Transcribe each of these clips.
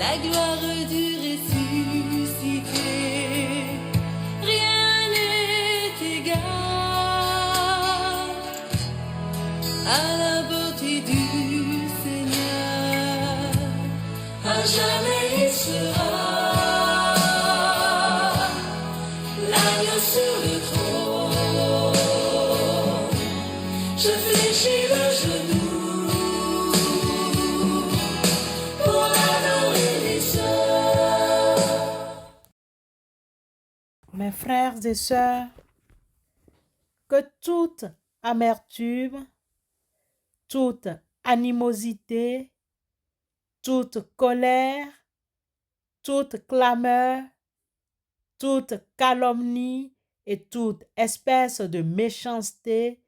la gloire du ressuscité. Rien n'est égal à la beauté du Seigneur. À jamais il sera l'agneau sur le trône. Je fléchis le genou pour l'adorer les sœurs. Mes frères et sœurs, que toute amertume, toute animosité, toute colère, toute clameur, toute calomnie et toute espèce de méchanceté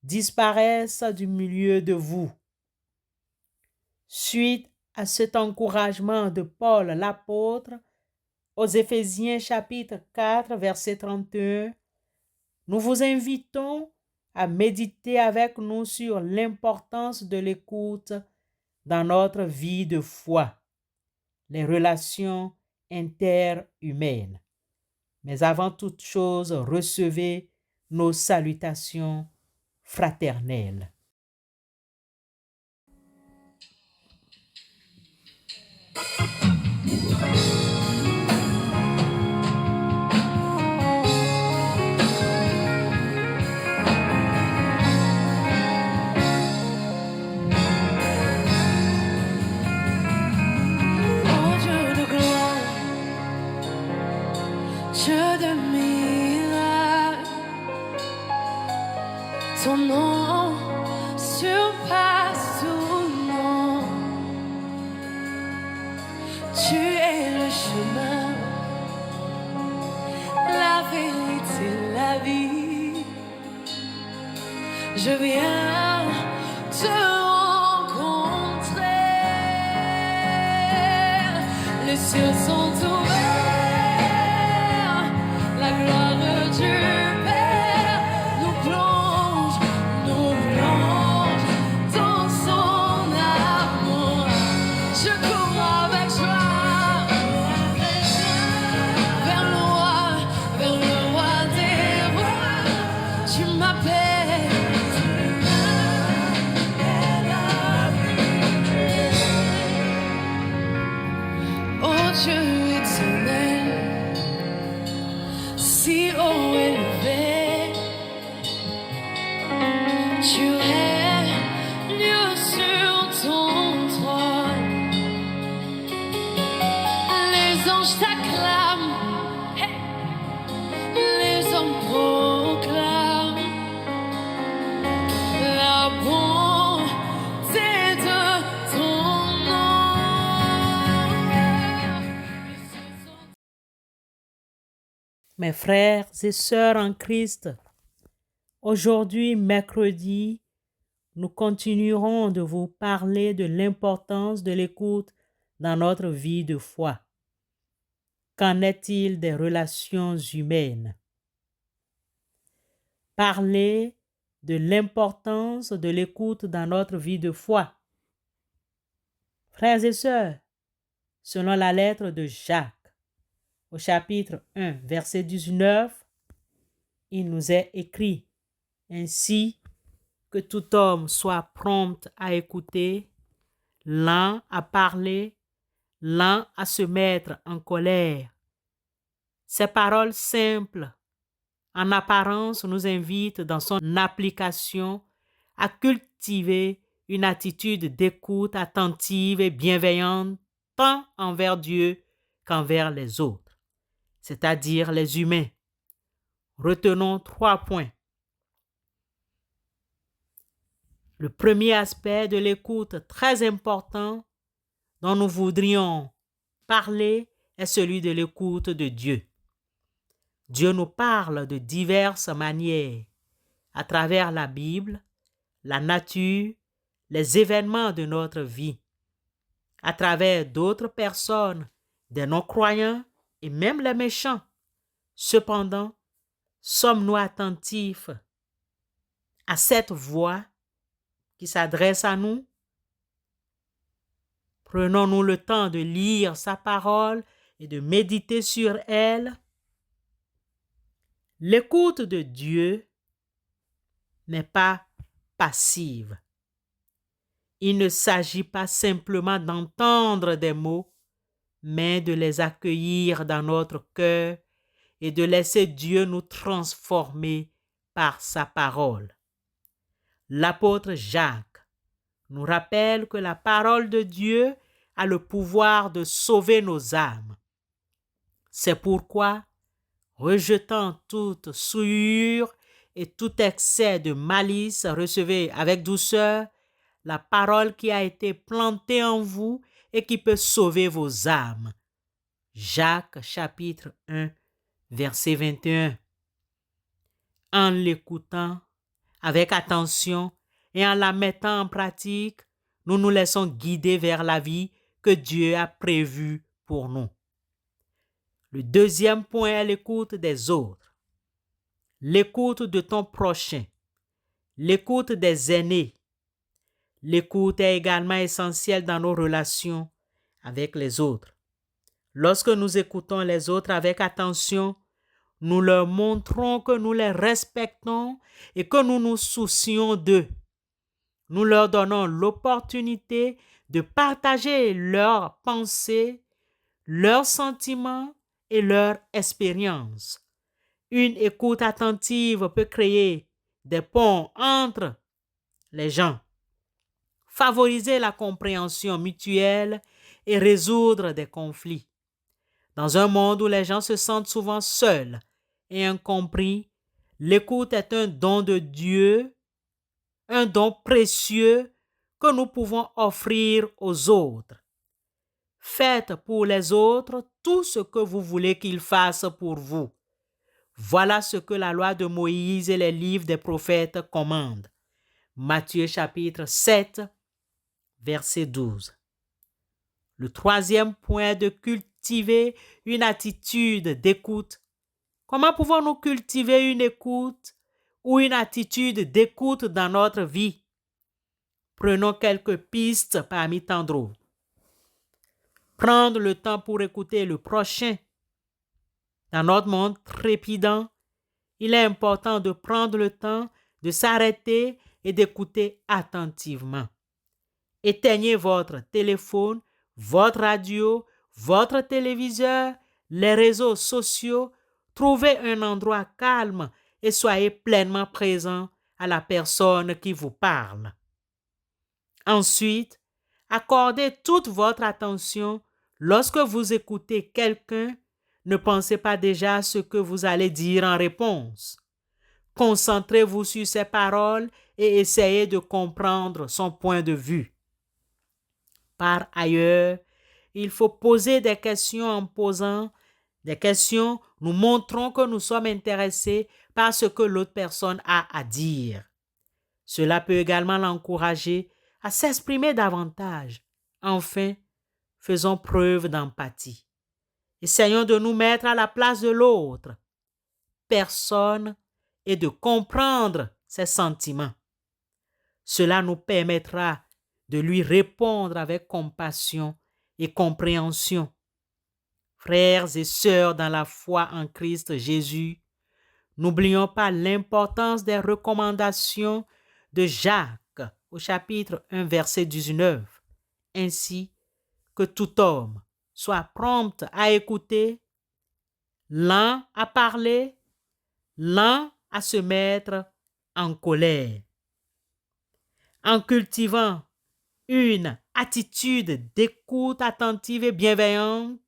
disparaissent du milieu de vous. Suite à cet encouragement de Paul l'apôtre aux Éphésiens chapitre 4 verset 31, nous vous invitons à méditer avec nous sur l'importance de l'écoute dans notre vie de foi, les relations interhumaines. Mais avant toute chose, recevez nos salutations fraternelles. Oh Dieu de gloire, Dieu de miracles, ton nom surpasse tout nom. Tu es le chemin, la vérité, la vie. Je viens te rencontrer. Les cieux sont ouverts, la gloire du Père nous plonge dans son amour. Je cours avec joie vers le roi des rois. Tu m'appelles. Oh Dieu éternel, si haut élevé, tu règnes sur ton trône. Les anges t'acclament, hey, les hommes proclament la bonté de ton nom. Mes frères et sœurs en Christ, aujourd'hui, mercredi, nous continuerons de vous parler de l'importance de l'écoute dans notre vie de foi. Qu'en est-il des relations humaines? Parler de l'importance de l'écoute dans notre vie de foi. Frères et sœurs, selon la lettre de Jacques, au chapitre 1, verset 19, il nous est écrit ainsi que tout homme soit prompt à écouter, lent à parler, lent à se mettre en colère. Ces paroles simples, en apparence, nous invitent dans son application à cultiver une attitude d'écoute attentive et bienveillante tant envers Dieu qu'envers les autres, c'est-à-dire les humains. Retenons 3 points. Le premier aspect de l'écoute très important dont nous voudrions parler est celui de l'écoute de Dieu. Dieu nous parle de diverses manières, à travers la Bible, la nature, les événements de notre vie, à travers d'autres personnes, des non-croyants et même les méchants. Cependant, sommes-nous attentifs à cette voix qui s'adresse à nous? Prenons-nous le temps de lire sa parole et de méditer sur elle. L'écoute de Dieu n'est pas passive. Il ne s'agit pas simplement d'entendre des mots, mais de les accueillir dans notre cœur et de laisser Dieu nous transformer par sa parole. L'apôtre Jacques nous rappelle que la parole de Dieu a le pouvoir de sauver nos âmes. C'est pourquoi, rejetant toute souillure et tout excès de malice, recevez avec douceur la parole qui a été plantée en vous et qui peut sauver vos âmes. Jacques chapitre 1, verset 21. En l'écoutant avec attention et en la mettant en pratique, nous nous laissons guider vers la vie que Dieu a prévue pour nous. Le deuxième point est l'écoute des autres. L'écoute de ton prochain. L'écoute des aînés. L'écoute est également essentielle dans nos relations avec les autres. Lorsque nous écoutons les autres avec attention, nous leur montrons que nous les respectons et que nous nous soucions d'eux. Nous leur donnons l'opportunité de partager leurs pensées, leurs sentiments et leurs expériences. Une écoute attentive peut créer des ponts entre les gens, favoriser la compréhension mutuelle et résoudre des conflits. Dans un monde où les gens se sentent souvent seuls et incompris, l'écoute est un don de Dieu, un don précieux que nous pouvons offrir aux autres. Faites pour les autres tout ce que vous voulez qu'ils fassent pour vous. Voilà ce que la loi de Moïse et les livres des prophètes commandent. Matthieu chapitre 7, verset 12. Le troisième point est de cultiver une attitude d'écoute. Comment pouvons-nous cultiver une écoute ou une attitude d'écoute dans notre vie? Prenons quelques pistes parmi tant d'autres. Prendre le temps pour écouter le prochain. Dans notre monde trépidant, il est important de prendre le temps de s'arrêter et d'écouter attentivement. Éteignez votre téléphone, votre radio, votre téléviseur, les réseaux sociaux. Trouvez un endroit calme et soyez pleinement présent à la personne qui vous parle. Ensuite, accordez toute votre attention lorsque vous écoutez quelqu'un. Ne pensez pas déjà à ce que vous allez dire en réponse. Concentrez-vous sur ses paroles et essayez de comprendre son point de vue. Par ailleurs, il faut poser des questions. En posant des questions, nous montrons que nous sommes intéressés par ce que l'autre personne a à dire. Cela peut également l'encourager à s'exprimer davantage. Enfin, faisons preuve d'empathie. Essayons de nous mettre à la place de l'autre personne et de comprendre ses sentiments. Cela nous permettra de lui répondre avec compassion et compréhension. Frères et sœurs dans la foi en Christ Jésus, n'oublions pas l'importance des recommandations de Jacques au chapitre 1, verset 19, ainsi que tout homme soit prompt à écouter, lent à parler, lent à se mettre en colère. En cultivant une attitude d'écoute attentive et bienveillante,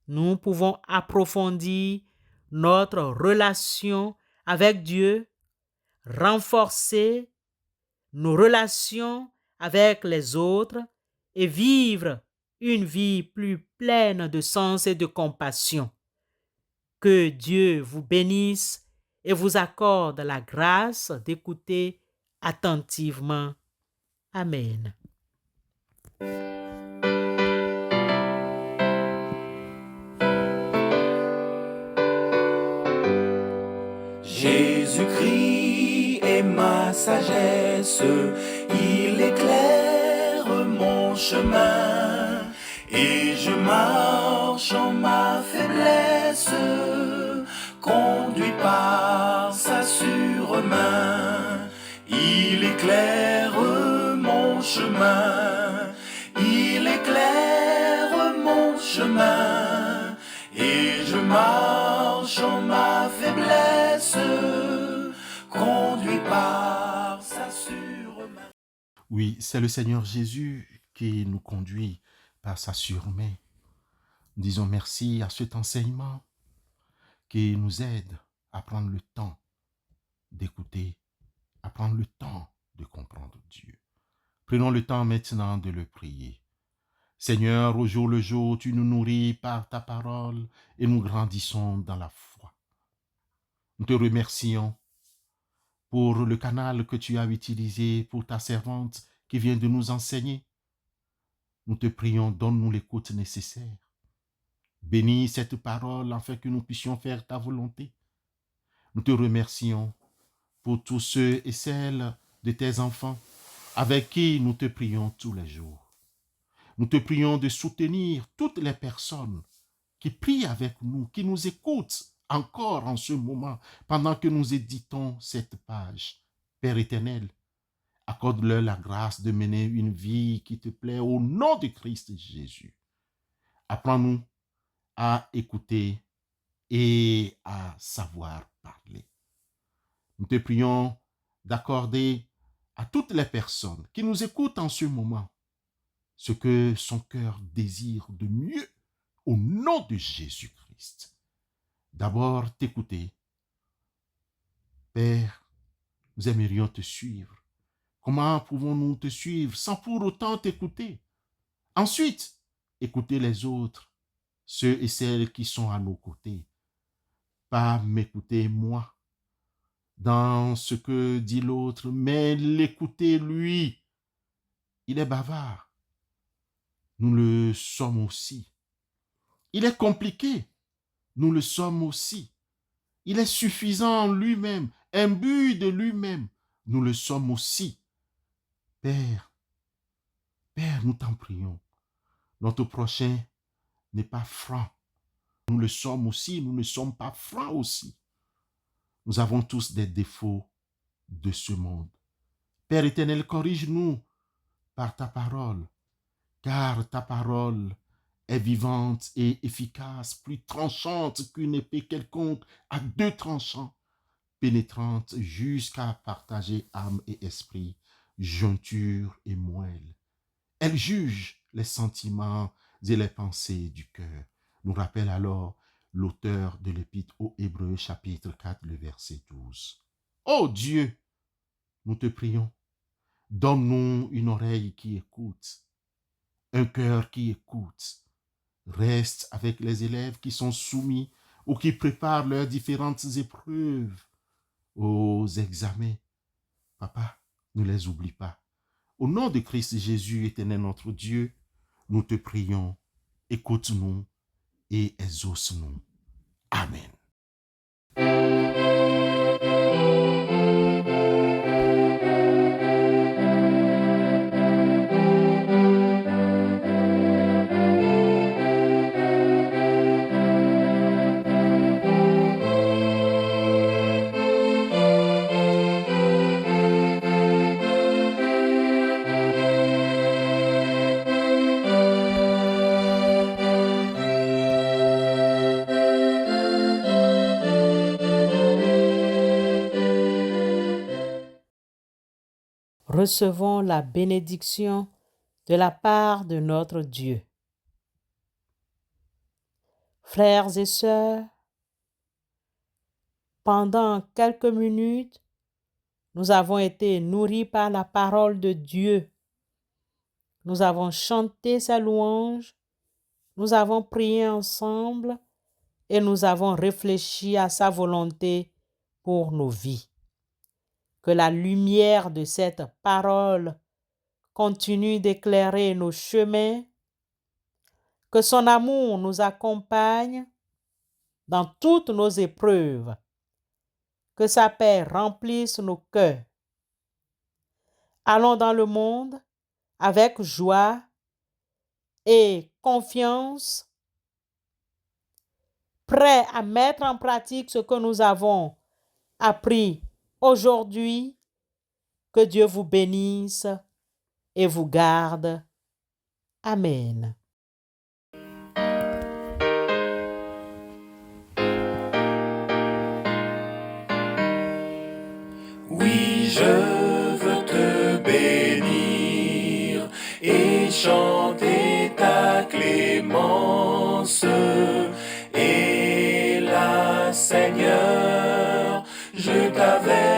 nous pouvons approfondir notre relation avec Dieu, renforcer nos relations avec les autres et vivre une vie plus pleine de sens et de compassion. Que Dieu vous bénisse et vous accorde la grâce d'écouter attentivement. Amen. Jésus-Christ est ma sagesse, il éclaire mon chemin, et je marche en ma faiblesse, conduit par sa sûre main. Il éclaire mon chemin, il éclaire mon chemin, et je marche en ma faiblesse, conduit par sa sûre main. Oui, c'est le Seigneur Jésus qui nous conduit par sa sûre main. Disons merci à cet enseignement qui nous aide à prendre le temps d'écouter, à prendre le temps de comprendre Dieu. Prenons le temps maintenant de le prier. Seigneur, au jour le jour, tu nous nourris par ta parole et nous grandissons dans la foi. Nous te remercions pour le canal que tu as utilisé pour ta servante qui vient de nous enseigner. Nous te prions, donne-nous l'écoute nécessaire. Bénis cette parole afin que nous puissions faire ta volonté. Nous te remercions pour tous ceux et celles de tes enfants avec qui nous te prions tous les jours. Nous te prions de soutenir toutes les personnes qui prient avec nous, qui nous écoutent encore en ce moment pendant que nous éditons cette page. Père éternel, accorde-leur la grâce de mener une vie qui te plaît au nom de Christ Jésus. Apprends-nous à écouter et à savoir parler. Nous te prions d'accorder à toutes les personnes qui nous écoutent en ce moment ce que son cœur désire de mieux au nom de Jésus-Christ. D'abord, t'écouter. Père, nous aimerions te suivre. Comment pouvons-nous te suivre sans pour autant t'écouter? Ensuite, écouter les autres, ceux et celles qui sont à nos côtés. Pas m'écouter moi dans ce que dit l'autre, mais l'écouter lui. Il est bavard. Nous le sommes aussi. Il est compliqué. Nous le sommes aussi. Il est suffisant en lui-même, imbu de lui-même. Nous le sommes aussi. Père, nous t'en prions. Notre prochain n'est pas franc. Nous le sommes aussi, nous ne sommes pas francs aussi. Nous avons tous des défauts de ce monde. Père éternel, corrige-nous par ta parole, car ta parole est vivante et efficace, plus tranchante qu'une épée quelconque à 2 tranchants, pénétrante jusqu'à partager âme et esprit, jointure et moelle. Elle juge les sentiments et les pensées du cœur. Nous rappelle alors l'auteur de l'Épître aux Hébreux, chapitre 4, le verset 12. Ô Dieu, nous te prions, donne-nous une oreille qui écoute, un cœur qui écoute. Reste avec les élèves qui sont soumis ou qui préparent leurs différentes épreuves aux examens. Papa, ne les oublie pas. Au nom de Christ Jésus, éternel notre Dieu, nous te prions, écoute-nous et exauce-nous. Amen. Recevons la bénédiction de la part de notre Dieu. Frères et sœurs, pendant quelques minutes, nous avons été nourris par la parole de Dieu. Nous avons chanté sa louange, nous avons prié ensemble et nous avons réfléchi à sa volonté pour nos vies. Que la lumière de cette parole continue d'éclairer nos chemins, que son amour nous accompagne dans toutes nos épreuves, que sa paix remplisse nos cœurs. Allons dans le monde avec joie et confiance, prêt à mettre en pratique ce que nous avons appris aujourd'hui. Que Dieu vous bénisse et vous garde. Amen. Oui, je veux te bénir et chanter ta clémence. Et là, Seigneur, je t'avais